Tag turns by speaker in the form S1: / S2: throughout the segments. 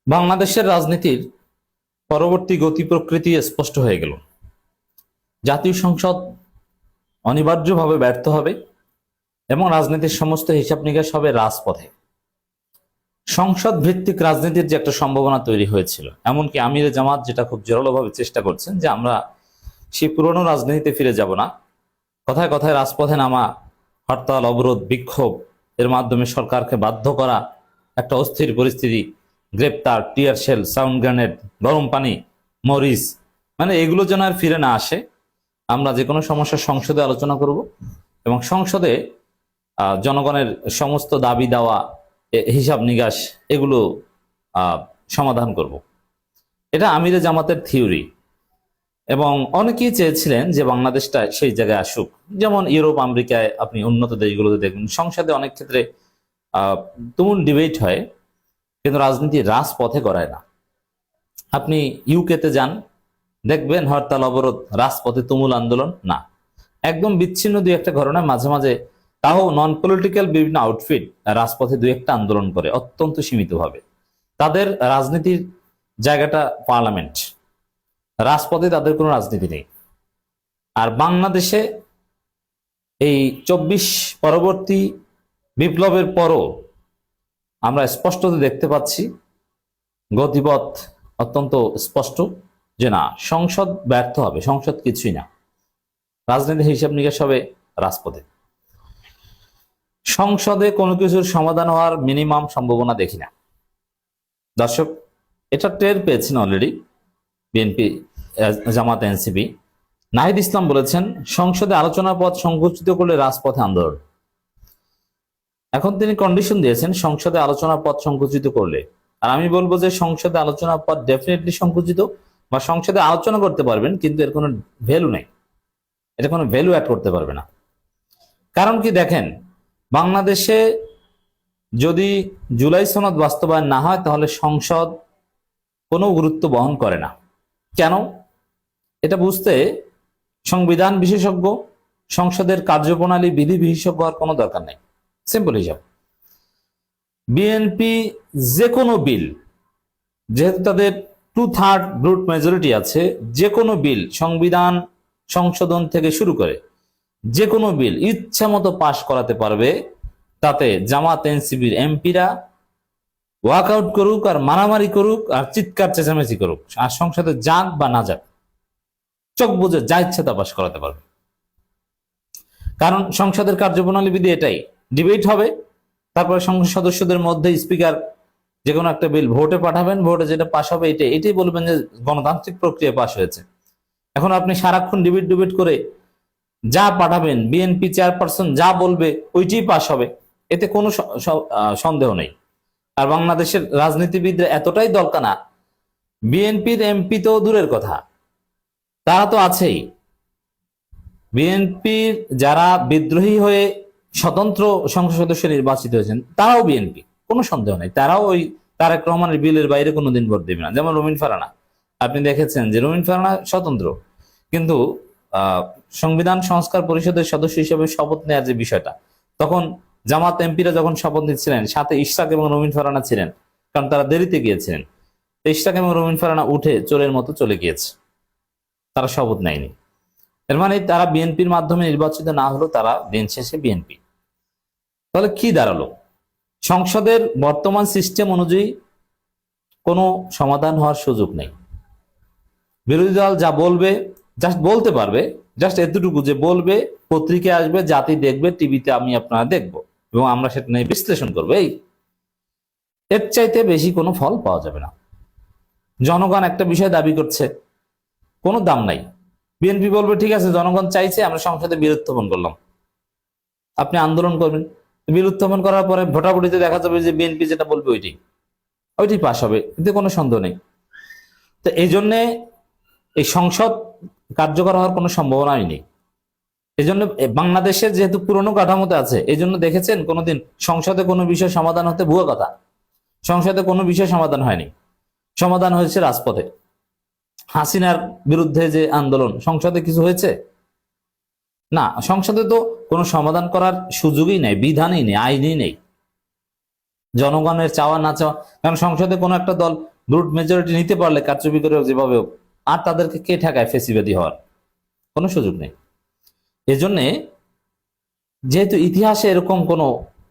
S1: বাংলাদেশের রাজনীতির পরবর্তী গতি প্রকৃতি স্পষ্ট হয়ে গেল। জাতীয় সংসদ অনিবার্যভাবে ব্যর্থ হবে এবং রাজনীতির সমস্ত হিসাব নিকাশ হবে রাজপথে। সংসদ ভিত্তিক রাজনীতির যে একটা সম্ভাবনা তৈরি হয়েছিল, এমনকি আমিরে জামাত যেটা খুব জোরালোভাবে চেষ্টা করছেন যে আমরা সেই পুরনো রাজনীতিতে ফিরে যাব না, কথায় কথায় রাজপথে নামা, হরতাল, অবরোধ, বিক্ষোভ এর মাধ্যমে সরকারকে বাধ্য করা, একটা অস্থির পরিস্থিতি, গ্রেপ্তার, টিয়ার শেল, সাউন্ড গ্রেনেড, গরম পানি, মরিচ, মানে এগুলো যেন আর ফিরে না আসে। আমরা যে কোনো সমস্যা সংসদে আলোচনা করব এবং সংসদে জনগণের সমস্ত দাবি দাওয়া, হিসাব নিকাশ এগুলো সমাধান করব। এটা আমিরে জামাতের থিওরি এবং অনেকেই চেয়েছিলেন যে বাংলাদেশটা সেই জায়গায় আসুক। যেমন ইউরোপ, আমেরিকায় আপনি উন্নত দেশগুলোতে দেখবেন সংসদে অনেক ক্ষেত্রে তুমুল ডিবেট হয়, কিন্তু রাজনীতি রাজপথে করায় না। আপনি ইউকেতে যান, দেখবেন হরতাল, অবরোধ, রাজপথে তুমুল আন্দোলন না, একদম বিচ্ছিন্ন দুই একটা ঘটনা মাঝে মাঝে, তাও নন পলিটিক্যাল বিভিন্ন আউটফিট রাজপথে দুই একটা আন্দোলন করে অত্যন্ত সীমিতভাবে। তাদের রাজনীতির জায়গাটা পার্লামেন্ট, রাজপথে তাদের কোনো রাজনীতি নেই। আর বাংলাদেশে এই ২৪ পরবর্তী বিপ্লবের পরও আমরা স্পষ্টত দেখতে পাচ্ছি গতিপথ অত্যন্ত স্পষ্ট যে না, সংসদ ব্যর্থ হবে, সংসদ কিছুই না, রাজনীতির হিসাব নিকাশ হবে রাজপথে। সংসদে কোনো কিছুর সমাধান হওয়ার মিনিমাম সম্ভাবনা দেখি না। দর্শক, এটা টের পেয়েছেন অলরেডি বিএনপি, জামাত, এনসিপি। নাহিদ ইসলাম বলেছেন সংসদে আলোচনার পথ সংকুচিত করলে রাজপথে আন্দোলন। এখন তিনি কন্ডিশন দিয়েছেন সংসদে আলোচনার পথ সংকুচিত করলে, আর আমি বলবো যে সংসদে আলোচনার পথ ডেফিনেটলি সংকুচিত, বা সংসদে আলোচনা করতে পারবেন কিন্তু এর কোনো ভ্যালু নেই, এটা কোনো ভ্যালু অ্যাড করতে পারবে না। কারণ কি দেখেন, বাংলাদেশে যদি জুলাই সনদ বাস্তবায়ন না হয় তাহলে সংসদ কোনো গুরুত্ব বহন করে না। কেন? এটা বুঝতে সংবিধান বিশেষজ্ঞ, সংসদের কার্যপ্রণালী বিধি বিশেষজ্ঞ হওয়ার কোনো দরকার নেই। সিম্পল হিসাব, বিএনপি যে কোনো বিল, যেহেতু তাদের 2/3 ব্রুট মেজরিটি আছে, যে কোনো বিল, সংবিধান সংশোধন থেকে শুরু করে যে কোনো বিল ইচ্ছা মতো পাশ করাতে পারবে। তাতে জামাত, এনসিপির এমপিরা ওয়াকআউট করুক আর মারামারি করুক আর চিৎকার চেঁচামেচি করুক, আর সংসদে যাক বা না যাক, চোখ বুঝে যা ইচ্ছা তা পাশ করাতে পারবে। কারণ সংসদের কার্যপ্রণালী বিধি এটাই, ডিবেট হবে, তারপরে সংসদ সদস্যদের মধ্যে স্পিকার যে কোনো একটা বিল ভোটে পাঠাবেন, ভোটে যেটা পাশ হবে এটাই বলবেন যে গণতান্ত্রিক প্রক্রিয়া পাশ হয়েছে। এখন আপনি সারাক্ষণ ডিবেট করে যা পাঠাবেন, বিএনপি চেয়ারপারসন যা বলবে ওইটাই পাশ হবে, এতে কোনো সন্দেহ নেই। আর বাংলাদেশের রাজনীতিবিদরা এতটাই দলকানা, বিএনপির এমপি তো দূরের কথা, তারা তো আছেই, বিএনপির যারা বিদ্রোহী হয়ে স্বতন্ত্র সংসদ সদস্য নির্বাচিত হয়েছেন তারাও বিএনপি, কোনো সন্দেহ নেই, তারাও ওই তারেক রহমানের বিলের বাইরে কোনোদিন ভোট দেবে না। যেমন রুমিন ফারহানা, আপনি দেখেছেন যে রুমিন ফারহানা স্বতন্ত্র, কিন্তু সংবিধান সংস্কার পরিষদের সদস্য হিসেবে শপথ নেওয়ার যে বিষয়টা, তখন জামাত এমপিরা যখন শপথ নিচ্ছিলেন সাথে ইশরাক এবং রুমিন ফারহানা ছিলেন, কারণ তারা দেরিতে গিয়েছিলেন। ইশরাক এবং রুমিন ফারহানা উঠে চোরের মতো চলে গিয়েছে, তারা শপথ নেয়নি। এর মানে তারা বিএনপির মাধ্যমে নির্বাচিত না হলো, তারা দিন শেষে বিএনপি। তাহলে কি দাঁড়ালো? সংসদের বর্তমান সিস্টেম অনুযায়ী কোনো সমাধান হওয়ার সুযোগ নেই। বিরোধী দল যা বলবে জাস্ট বলতে পারবে, জাস্ট এতটুকু যে বলবে, পত্রিকায় আসবে, জাতি দেখবে, টিভিতে আমি আপনারা দেখবো এবং আমরা সেটা নিয়ে বিশ্লেষণ করবো, এই এর চাইতে বেশি কোনো ফল পাওয়া যাবে না। জনগণ একটা বিষয় দাবি করছে, কোনো দাম নাই। বিএনপি বলবে ঠিক আছে, জনগণ চাইছে, আমরা সংসদে বিল উত্থাপন করলাম, আপনি আন্দোলন করবেন, বিল উত্থাপন করার পরে ভোটাভুটিতে দেখা যাবে যে বিএনপি যেটা বলবে ওইটাই পাশ হবে, এতে কোনো সন্দেহ নেই। তো এই জন্যে এই সংসদ কার্যকর হওয়ার কোনো সম্ভাবনাই নেই। এই জন্য বাংলাদেশের যেহেতু পুরনো কাঠামোতে আছে, এই জন্য দেখেছেন কোনোদিন সংসদে কোনো বিষয় সমাধান হতে ভুয়া কথা, সংসদে কোনো বিষয় সমাধান হয়নি, সমাধান হয়েছে রাজপথে। হাসিনার বিরুদ্ধে যে আন্দোলন, সংসদে কিছু হয়েছে না, সংসদে তো কোনো সমাধান করার সুযোগই নেই, বিধানই নেই, আইনই নেই, জনগণের চাওয়া না চাওয়া। কারণ সংসদে কোনো একটা দল ব্রুট মেজরিটি নিতে পারলে কারচুপি করে যেভাবে হোক, আর তাদেরকে কে ঠেকায় ফেসিবাদী হওয়ার? কোনো সুযোগ নেই। এজন্যে যেহেতু ইতিহাসে এরকম কোনো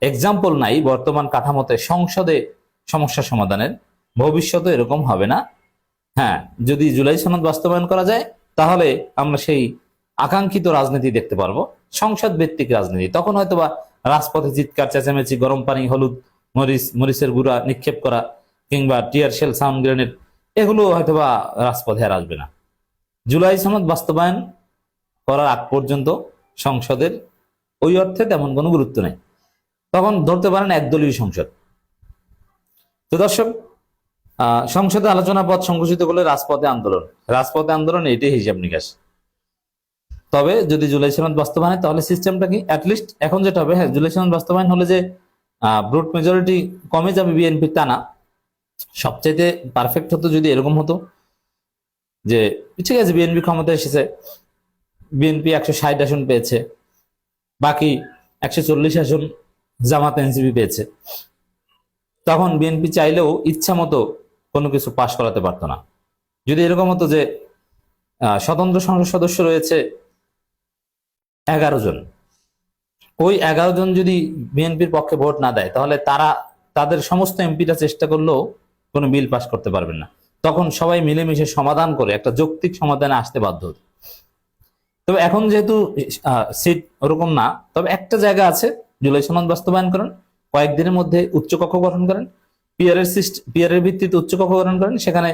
S1: এক্সাম্পল নাই বর্তমান কাঠামোতে সংসদে সমস্যা সমাধানের, ভবিষ্যতে এরকম হবে না। হ্যাঁ, যদি জুলাই সনদ বাস্তবায়ন করা যায় তাহলে আমরা সেই আকাঙ্ক্ষিত রাজনীতি দেখতে পারবো, সংসদ ভিত্তিক রাজনীতি। তখন হয়তোবা রাজপথে চিৎকার চেঁচামেচি, গরম পানি, হলুদ মরিচের গুঁড়া নিক্ষেপ করা কিংবা টিয়ার শেল, সাউন্ড গ্রেনেড, এগুলো হয়তোবা রাজপথে আর আসবে না। জুলাই সনদ বাস্তবায়ন করার আগ পর্যন্ত সংসদের ওই অর্থে তেমন কোনো গুরুত্ব নেই। তখন ধরতে পারেন একদলীয় সংসদ। তো দর্শক, সংসদে আলোচনা পথ সংঘোষিত করলে রাজপথে আন্দোলন এটাই হিসাব নিকাশ। তবে যদি জুলাই সনদ বাস্তবায়ন, তাহলে সিস্টেমটা কি অ্যাটলিস্ট এখন যেটা হবে, হ্যাঁ জুলাই সনদ বাস্তবায়ন হলে যে ব্রুট মেজরিটি কমে যাবে বিএনপি তা না। সবচাইতে পারফেক্ট হতো যদি এরকম হতো যে ঠিক আছে বিএনপি ক্ষমতায় এসেছে, বিএনপি 160 আসন পেয়েছে, বাকি 140 আসন জামাত এনসিপি পেয়েছে। তখন বিএনপি চাইলেও ইচ্ছা মতো কোনো কিছু পাশ করাতে পারতো না। যদি এরকম হতো যে স্বতন্ত্র সংসদ সদস্য রয়েছে 11 জন, ওই 11 জন যদি বিএনপির পক্ষে ভোট না দেয়, তাহলে তাদের সমস্ত এমপিরা চেষ্টা করলেও কোনো বিল পাশ করতে পারবেন না। তখন সবাই মিলেমিশে সমাধান করে একটা যৌক্তিক সমাধানে আসতে বাধ্য হতো। তবে এখন যেহেতু সিট ওরকম না, তবে একটা জায়গা আছে, জুলাই সনদ বাস্তবায়ন করেন, কয়েকদিনের মধ্যে উচ্চকক্ষ গঠন করেন, পিয়ারের ভিত্তিতে উচ্চকক্ষ গঠন করেন, সেখানে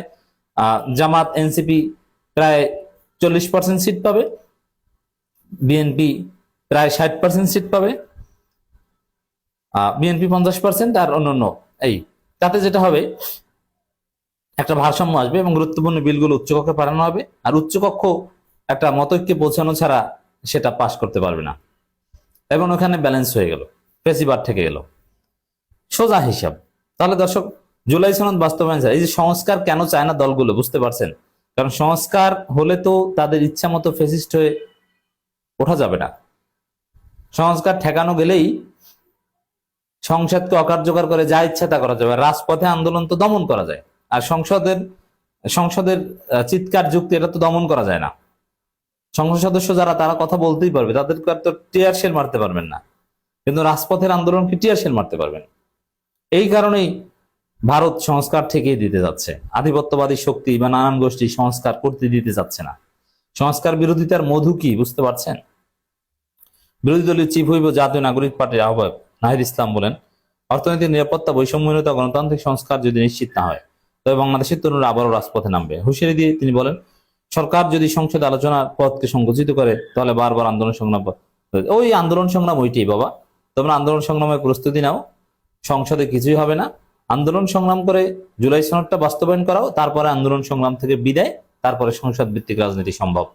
S1: জামাত এনসিপি প্রায় 40% সিট পাবে, বিএনপি প্রায় 60% সিট পাবে, বিএনপি 50% আর অন্যান্য। তাতে যেটা হবে, একটা ভারসাম্য আসবে এবং গুরুত্বপূর্ণ বিলগুলো উচ্চকক্ষে পাঠানো হবে। আর উচ্চকক্ষ একটা মতৈক্যে পৌঁছানো ছাড়া সেটা পাশ করতে পারবে না, এবং ওখানে ব্যালেন্স হয়ে গেল, ফেসিবাদ থেকে গেল, সোজা হিসাব। তাহলে দর্শক, জুলাই সনদ বাস্তবায়ন, এই যে সংস্কার কেন চায় না দলগুলো, বুঝতে পারছেন? কারণ সংস্কার হলে তো তাদের ইচ্ছা মতো ফেসিস্ট হয়ে ওঠা যাবে না। সংস্কার ঠেকানো গেলেই সংসদকে অকার্যকর করে যা ইচ্ছা তা করা যাবে। রাজপথে আন্দোলন তো দমন করা যায়, আর সংসদের চিৎকার যুক্তি এটা তো দমন করা যায় না। সংসদ সদস্য যারা, তারা কথা বলতেই পারবে, তাদেরকে তো টিয়ার শেল মারতে পারবেন না, কিন্তু রাজপথের আন্দোলনকে টিয়ার শেল মারতে পারবেন। এই কারণেই ভারত সংস্কার ঠেকিয়ে দিতে যাচ্ছে। আধিপত্যবাদী শক্তি বা নানান গোষ্ঠী সংস্কার করতে দিতে যাচ্ছে না। সংস্কার বিরোধিতার মধু কি বুঝতে পারছেন? বিরোধী দলীয় চিফ হুইপ ও জাতীয় নাগরিক পার্টির আহ্বায়ক নাহিদ ইসলাম বলেন, অর্থনৈতিক নিরাপত্তা, বৈষম্যহীনতা, গণতান্ত্রিক সংস্কার যদি নিশ্চিত না হয়, তবে বাংলাদেশের তরুণরা আবারও রাজপথে নামবে। হুঁশিয়ারি দিয়ে তিনি বলেন, সরকার যদি সংসদে আলোচনার পথকে সংকুচিত করে, তাহলে বারবার আন্দোলন সংগ্রাম, ওই আন্দোলন সংগ্রাম ওইটাই বাবা। তোমরা আন্দোলন সংগ্রামের প্রস্তুতি নাও, সংসদে কিছুই হবে না। আন্দোলন সংগ্রাম করে জুলাই সনদটা বাস্তবায়ন করাও, তারপরে আন্দোলন সংগ্রাম থেকে বিদায়, তারপরে সংসদ ভিত্তিক রাজনীতি সম্ভব।